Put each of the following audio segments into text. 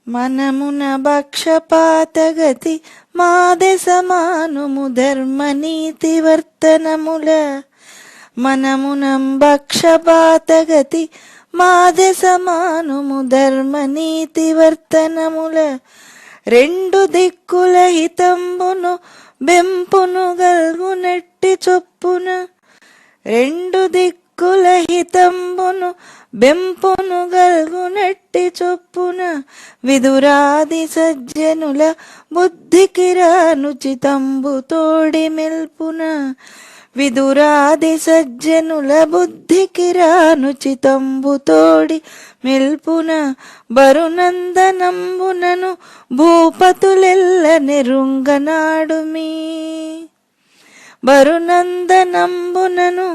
మనమున భక్షపాతగతి మాదెసమానుము ధర్మనీతి వర్తనముల. మనమునం భక్షపాతగతి మాదెసమానుము ధర్మనీతి వర్తనముల. రెండు దిక్కుల హితంబును బెంపును గల్గునట్టి చొప్పున. రెండు దిక్కుల హితంబును బెంపును గల్గునట్టి చొప్పున. విదురాది సజ్జనుల బుద్ధికి రానుచితంబు తోడి మెల్పున. విదురాది సజ్జనుల బుద్ధికి రానుచితంబు తోడి మెల్పున. బరునందనంబునను భూపతులెల్ల నెరుంగనాడుమీ. బరునందనంబునను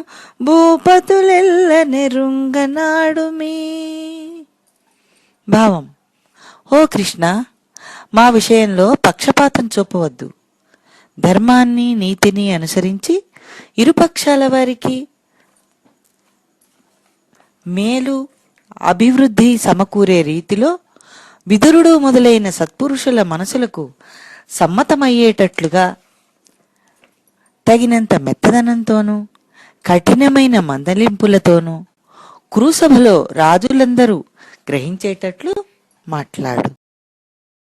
భూపతులెల్ల నెరుంగనాడుమీ. భావం: ఓ కృష్ణ, మా విషయంలో పక్షపాతం చూపవద్దు. ధర్మాన్ని నీతిని అనుసరించి ఇరుపక్షాల వారికి మేలు అభివృద్ధి సమకూరే రీతిలో విదురుడు మొదలైన సత్పురుషుల మనసులకు సమ్మతమయ్యేటట్లుగా తగినంత మెత్తదనంతోనూ కఠినమైన మందలింపులతోనూ కురుసభలో రాజులందరూ గ్రహించేటట్లు మాట్లాడు.